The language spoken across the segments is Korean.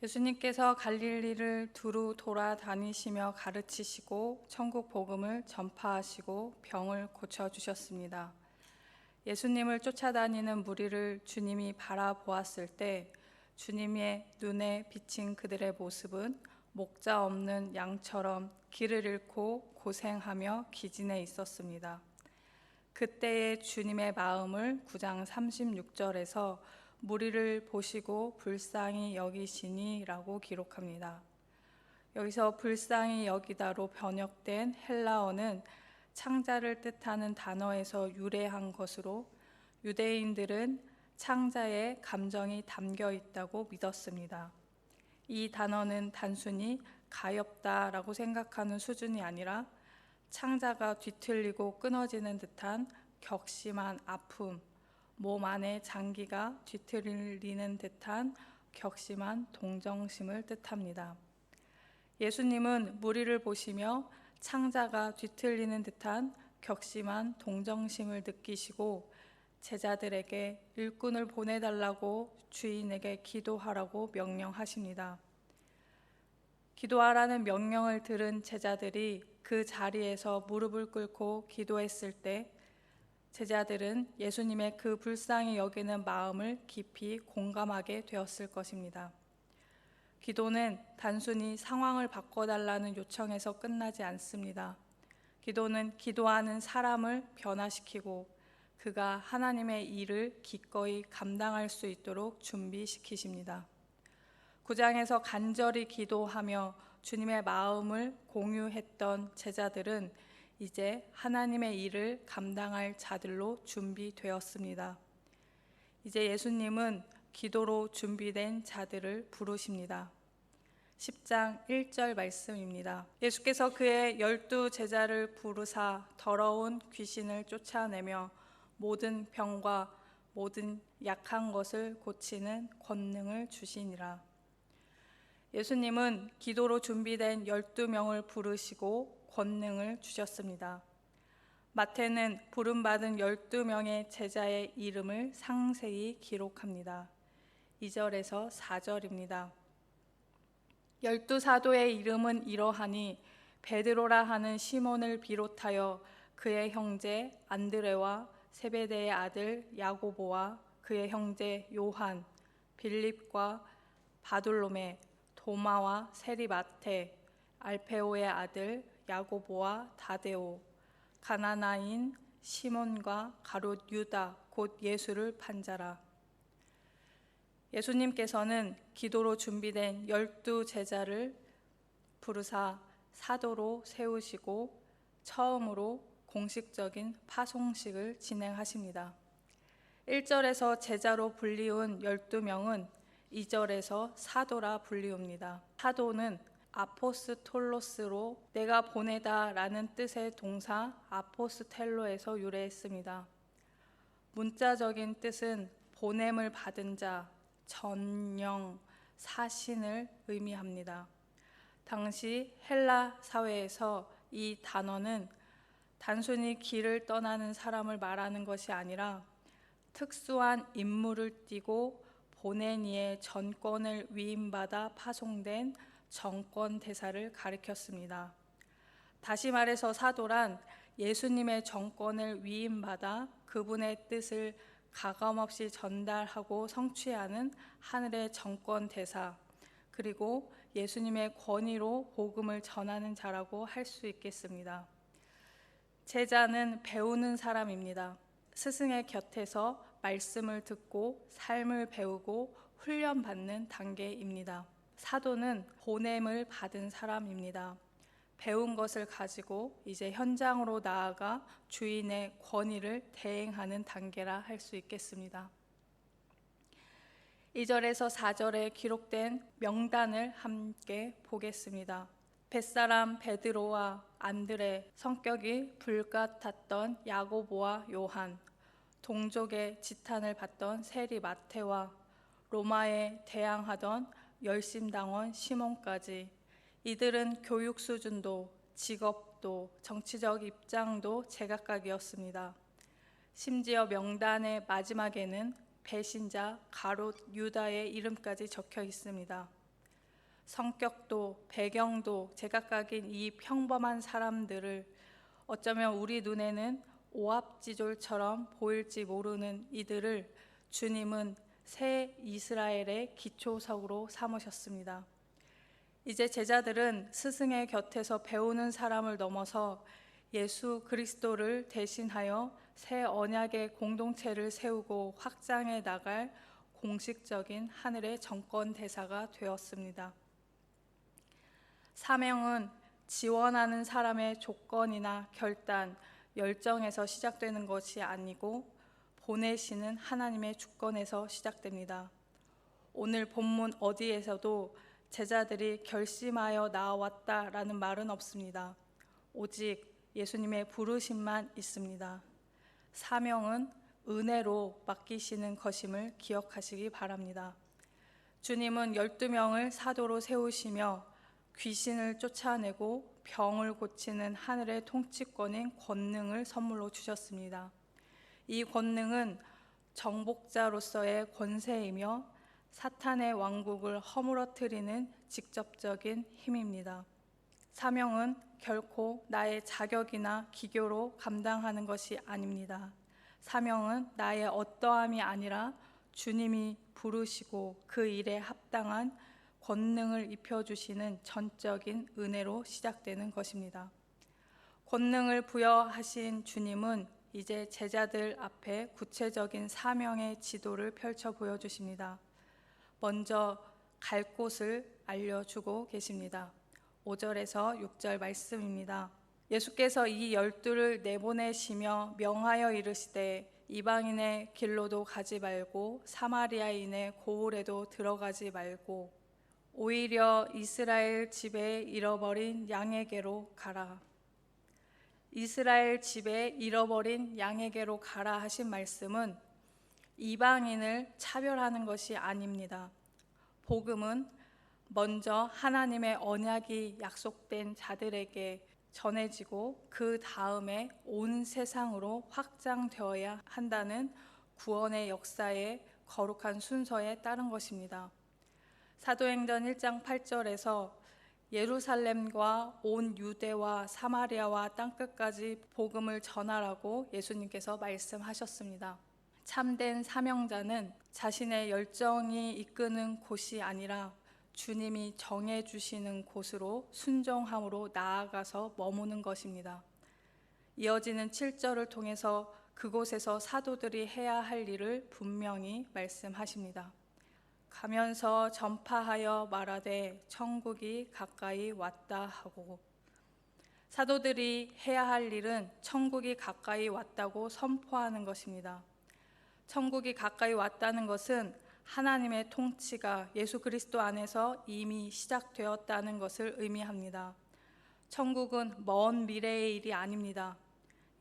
예수님께서 갈릴리를 두루 돌아다니시며 가르치시고 천국 복음을 전파하시고 병을 고쳐주셨습니다. 예수님을 쫓아다니는 무리를 주님이 바라보았을 때 주님의 눈에 비친 그들의 모습은 목자 없는 양처럼 길을 잃고 고생하며 기진해 있었습니다. 그때의 주님의 마음을 9장 36절에서 무리를 보시고 불쌍히 여기시니 라고 기록합니다. 여기서 불쌍히 여기다로 번역된 헬라어는 창자를 뜻하는 단어에서 유래한 것으로 유대인들은 창자에 감정이 담겨 있다고 믿었습니다. 이 단어는 단순히 가엾다라고 생각하는 수준이 아니라 창자가 뒤틀리고 끊어지는 듯한 격심한 아픔, 몸 안에 장기가 뒤틀리는 듯한 격심한 동정심을 뜻합니다. 예수님은 무리를 보시며 창자가 뒤틀리는 듯한 격심한 동정심을 느끼시고 제자들에게 일꾼을 보내달라고 주인에게 기도하라고 명령하십니다. 기도하라는 명령을 들은 제자들이 그 자리에서 무릎을 꿇고 기도했을 때 제자들은 예수님의 그 불쌍히 여기는 마음을 깊이 공감하게 되었을 것입니다. 기도는 단순히 상황을 바꿔달라는 요청에서 끝나지 않습니다. 기도는 기도하는 사람을 변화시키고 그가 하나님의 일을 기꺼이 감당할 수 있도록 준비시키십니다. 9장에서 간절히 기도하며 주님의 마음을 공유했던 제자들은 이제 하나님의 일을 감당할 자들로 준비되었습니다. 이제 예수님은 기도로 준비된 자들을 부르십니다. 10장 1절 말씀입니다. 예수께서 그의 12 제자를 부르사 더러운 귀신을 쫓아내며 모든 병과 모든 약한 것을 고치는 권능을 주시니라. 예수님은 기도로 준비된 12명을 부르시고 권능을 주셨습니다. 마태는 부름받은 12명의 제자의 이름을 상세히 기록합니다. 2절에서 4절입니다. 12사도의 이름은 이러하니 베드로라 하는 시몬을 비롯하여 그의 형제 안드레와 세베대의 아들 야고보와 그의 형제 요한, 빌립과 바돌로메, 도마와 세리마테, 알페오의 아들 야고보와 다데오, 가나나인 시몬과 가롯 유다 곧 예수를 판자라. 예수님께서는 기도로 준비된 12 제자를 부르사 사도로 세우시고 처음으로 공식적인 파송식을 진행하십니다. 1절에서 제자로 불리운 12명은 2절에서 사도라 불리웁니다. 사도는 아포스톨로스로 내가 보내다 라는 뜻의 동사 아포스텔로에서 유래했습니다. 문자적인 뜻은 보냄을 받은 자, 전령, 사신을 의미합니다. 당시 헬라 사회에서 이 단어는 단순히 길을 떠나는 사람을 말하는 것이 아니라 특수한 임무를 띠고 보낸 이의 전권을 위임받아 파송된 정권 대사를 가리켰습니다. 다시 말해서 사도란 예수님의 정권을 위임받아 그분의 뜻을 가감없이 전달하고 성취하는 하늘의 정권 대사, 그리고 예수님의 권위로 복음을 전하는 자라고 할 수 있겠습니다. 제자는 배우는 사람입니다. 스승의 곁에서 말씀을 듣고 삶을 배우고 훈련받는 단계입니다. 사도는 보냄을 받은 사람입니다. 배운 것을 가지고 이제 현장으로 나아가 주인의 권위를 대행하는 단계라 할 수 있겠습니다. 2절에서 4절에 기록된 명단을 함께 보겠습니다. 벳사람 베드로와 안드레, 성격이 불같았던 야고보와 요한, 동족의 지탄을 받던 세리 마테와 로마에 대항하던 열심당원 시몬까지, 이들은 교육 수준도 직업도 정치적 입장도 제각각이었습니다. 심지어 명단의 마지막에는 배신자 가롯 유다의 이름까지 적혀 있습니다. 성격도 배경도 제각각인 이 평범한 사람들을 어쩌면 우리 눈에는 오합지졸처럼 보일지 모르는 이들을 주님은 새 이스라엘의 기초석으로 삼으셨습니다. 이제 제자들은 스승의 곁에서 배우는 사람을 넘어서 예수 그리스도를 대신하여 새 언약의 공동체를 세우고 확장해 나갈 공식적인 하늘의 정권 대사가 되었습니다. 사명은 지원하는 사람의 조건이나 결단, 열정에서 시작되는 것이 아니고 보내시는 하나님의 주권에서 시작됩니다. 오늘 본문 어디에서도 제자들이 결심하여 나왔다라는 말은 없습니다. 오직 예수님의 부르심만 있습니다. 사명은 은혜로 맡기시는 것임을 기억하시기 바랍니다. 주님은 12명을 사도로 세우시며 귀신을 쫓아내고 병을 고치는 하늘의 통치권인 권능을 선물로 주셨습니다. 이 권능은 정복자로서의 권세이며 사탄의 왕국을 허물어뜨리는 직접적인 힘입니다. 사명은 결코 나의 자격이나 기교로 감당하는 것이 아닙니다. 사명은 나의 어떠함이 아니라 주님이 부르시고 그 일에 합당한 권능을 입혀주시는 전적인 은혜로 시작되는 것입니다. 권능을 부여하신 주님은 이제 제자들 앞에 구체적인 사명의 지도를 펼쳐 보여주십니다. 먼저 갈 곳을 알려주고 계십니다. 5절에서 6절 말씀입니다. 예수께서 이 12를 내보내시며 명하여 이르시되 이방인의 길로도 가지 말고 사마리아인의 고을에도 들어가지 말고 오히려 이스라엘 집에 잃어버린 양에게로 가라. 이스라엘 집에 잃어버린 양에게로 가라 하신 말씀은 이방인을 차별하는 것이 아닙니다. 복음은 먼저 하나님의 언약이 약속된 자들에게 전해지고 그 다음에 온 세상으로 확장되어야 한다는 구원의 역사의 거룩한 순서에 따른 것입니다. 사도행전 1장 8절에서 예루살렘과 온 유대와 사마리아와 땅끝까지 복음을 전하라고 예수님께서 말씀하셨습니다. 참된 사명자는 자신의 열정이 이끄는 곳이 아니라 주님이 정해주시는 곳으로 순종함으로 나아가서 머무는 것입니다. 이어지는 7절을 통해서 그곳에서 사도들이 해야 할 일을 분명히 말씀하십니다. 가면서 전파하여 말하되 천국이 가까이 왔다 하고, 사도들이 해야 할 일은 천국이 가까이 왔다고 선포하는 것입니다. 천국이 가까이 왔다는 것은 하나님의 통치가 예수 그리스도 안에서 이미 시작되었다는 것을 의미합니다. 천국은 먼 미래의 일이 아닙니다.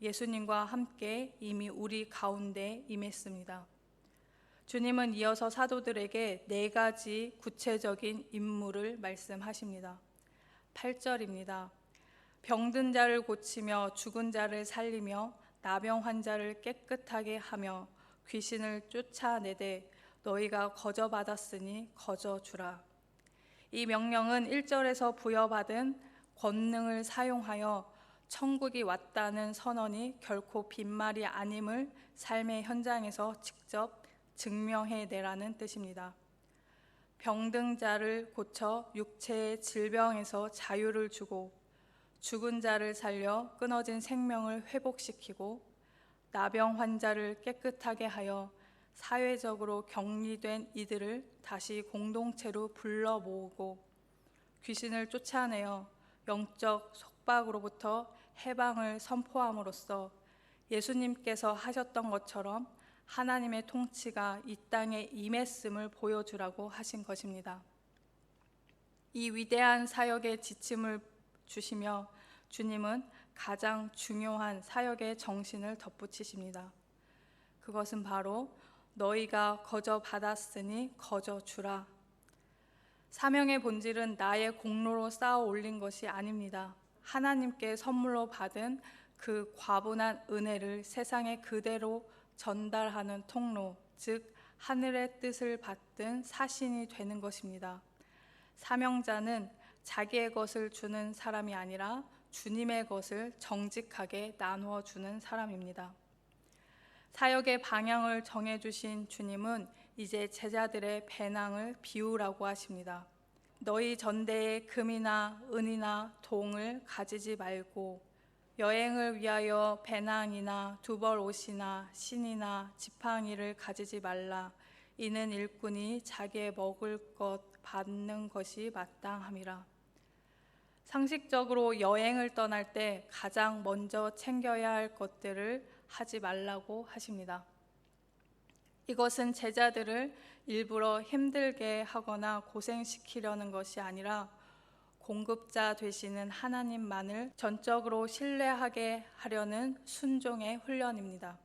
예수님과 함께 이미 우리 가운데 임했습니다. 주님은 이어서 사도들에게 4가지 구체적인 임무를 말씀하십니다. 8절입니다. 병든 자를 고치며 죽은 자를 살리며 나병 환자를 깨끗하게 하며 귀신을 쫓아내되 너희가 거저 받았으니 거저 주라. 이 명령은 1절에서 부여받은 권능을 사용하여 천국이 왔다는 선언이 결코 빈말이 아님을 삶의 현장에서 직접 증명해내라는 뜻입니다. 병든 자를 고쳐 육체의 질병에서 자유를 주고 죽은 자를 살려 끊어진 생명을 회복시키고 나병 환자를 깨끗하게 하여 사회적으로 격리된 이들을 다시 공동체로 불러 모으고 귀신을 쫓아내어 영적 속박으로부터 해방을 선포함으로써 예수님께서 하셨던 것처럼 하나님의 통치가 이 땅에 임했음을 보여주라고 하신 것입니다. 이 위대한 사역의 지침을 주시며 주님은 가장 중요한 사역의 정신을 덧붙이십니다. 그것은 바로 너희가 거저 받았으니 거저 주라. 사명의 본질은 나의 공로로 쌓아 올린 것이 아닙니다. 하나님께 선물로 받은 그 과분한 은혜를 세상에 그대로 전달하는 통로, 즉 하늘의 뜻을 받든 사신이 되는 것입니다. 사명자는 자기의 것을 주는 사람이 아니라 주님의 것을 정직하게 나누어 주는 사람입니다. 사역의 방향을 정해주신 주님은 이제 제자들의 배낭을 비우라고 하십니다. 너희 전대에 금이나 은이나 동을 가지지 말고 여행을 위하여 배낭이나 두벌 옷이나 신이나 지팡이를 가지지 말라. 이는 일꾼이 자기의 먹을 것 받는 것이 마땅함이라. 상식적으로 여행을 떠날 때 가장 먼저 챙겨야 할 것들을 하지 말라고 하십니다. 이것은 제자들을 일부러 힘들게 하거나 고생시키려는 것이 아니라 공급자 되시는 하나님만을 전적으로 신뢰하게 하려는 순종의 훈련입니다.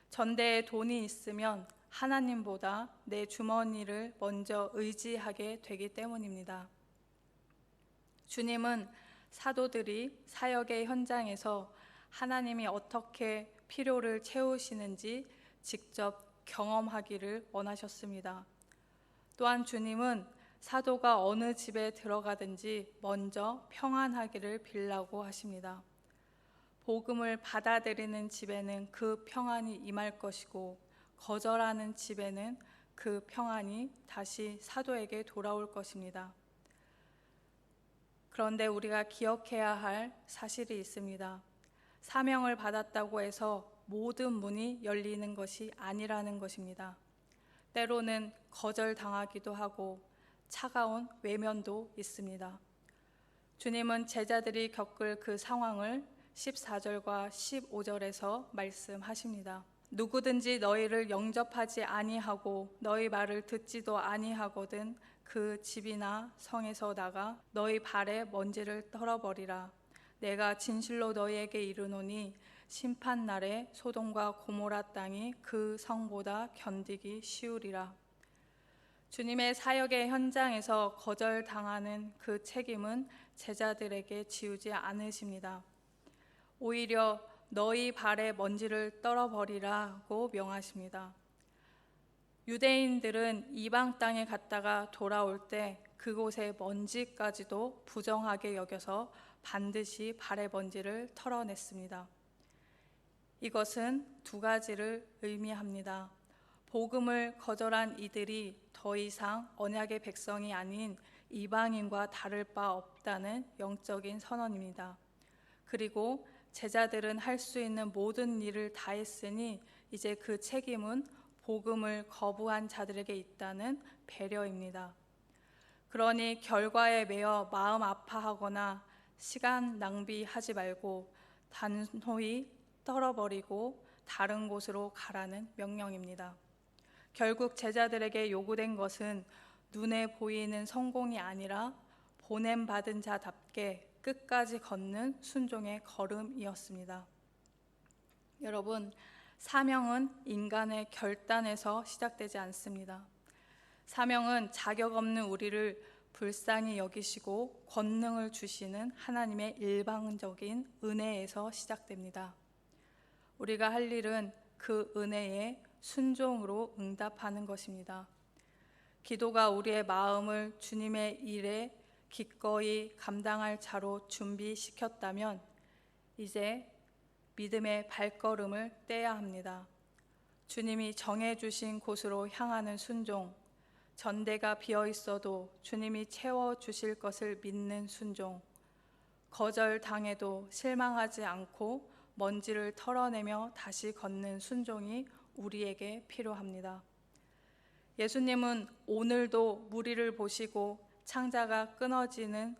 전대에 돈이 있으면 하나님보다 내 주머니를 먼저 의지하게 되기 때문입니다. 주님은 사도들이 사역의 현장에서 하나님이 어떻게 필요를 채우시는지 직접 경험하기를 원하셨습니다. 또한 주님은 사도가 어느 집에 들어가든지 먼저 평안하기를 빌라고 하십니다. 복음을 받아들이는 집에는 그 평안이 임할 것이고 거절하는 집에는 그 평안이 다시 사도에게 돌아올 것입니다. 그런데 우리가 기억해야 할 사실이 있습니다. 사명을 받았다고 해서 모든 문이 열리는 것이 아니라는 것입니다. 때로는 거절당하기도 하고 차가운 외면도 있습니다. 주님은 제자들이 겪을 그 상황을 14절과 15절에서 말씀하십니다. 누구든지 너희를 영접하지 아니하고 너희 말을 듣지도 아니하거든 그 집이나 성에서 나가 너희 발에 먼지를 털어버리라. 내가 진실로 너희에게 이르노니 심판 날에 소돔과 고모라 땅이 그 성보다 견디기 쉬우리라. 주님의 사역의 현장에서 거절당하는 그 책임은 제자들에게 지우지 않으십니다. 오히려 너희 발에 먼지를 떨어버리라고 명하십니다. 유대인들은 이방 땅에 갔다가 돌아올 때 그곳의 먼지까지도 부정하게 여겨서 반드시 발의 먼지를 털어냈습니다. 이것은 두 가지를 의미합니다. 복음을 거절한 이들이 더 이상 언약의 백성이 아닌 이방인과 다를 바 없다는 영적인 선언입니다. 그리고 제자들은 할 수 있는 모든 일을 다했으니 이제 그 책임은 복음을 거부한 자들에게 있다는 배려입니다. 그러니 결과에 매여 마음 아파하거나 시간 낭비하지 말고 단호히 떨어버리고 다른 곳으로 가라는 명령입니다. 결국 제자들에게 요구된 것은 눈에 보이는 성공이 아니라 보냄받은 자답게 끝까지 걷는 순종의 걸음이었습니다. 여러분, 사명은 인간의 결단에서 시작되지 않습니다. 사명은 자격 없는 우리를 불쌍히 여기시고 권능을 주시는 하나님의 일방적인 은혜에서 시작됩니다. 우리가 할 일은 그 은혜에 순종으로 응답하는 것입니다. 기도가 우리의 마음을 주님의 일에 기꺼이 감당할 자로 준비시켰다면 이제 믿음의 발걸음을 떼야 합니다. 주님이 정해주신 곳으로 향하는 순종, 전대가 비어 있어도 주님이 채워주실 것을 믿는 순종, 거절당해도 실망하지 않고 먼지를 털어내며 다시 걷는 순종이 우리에게 필요합니다. 예수님은 오늘도 무리를 보시고 창자가 끊어지는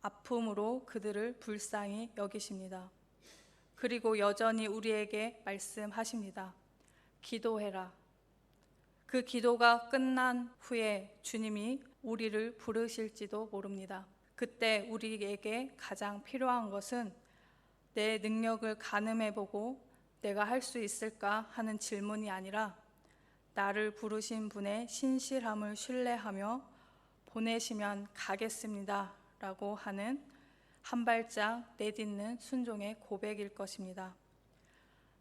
아픔으로 그들을 불쌍히 여기십니다. 그리고 여전히 우리에게 말씀하십니다. 기도해라. 그 기도가 끝난 후에 주님이 우리를 부르실지도 모릅니다. 그때 우리에게 가장 필요한 것은 내 능력을 가늠해보고 내가 할 수 있을까 하는 질문이 아니라 나를 부르신 분의 신실함을 신뢰하며 보내시면 가겠습니다 라고 하는 한 발짝 내딛는 순종의 고백일 것입니다.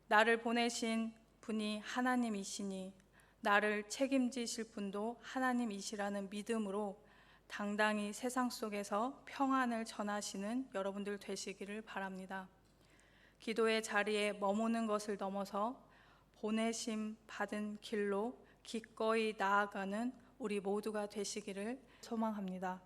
나를 보내신 분이 하나님이시니 나를 책임지실 분도 하나님이시라는 믿음으로 당당히 세상 속에서 평안을 전하시는 여러분들 되시기를 바랍니다. 기도의 자리에 머무는 것을 넘어서 보내심 받은 길로 기꺼이 나아가는 우리 모두가 되시기를 소망합니다.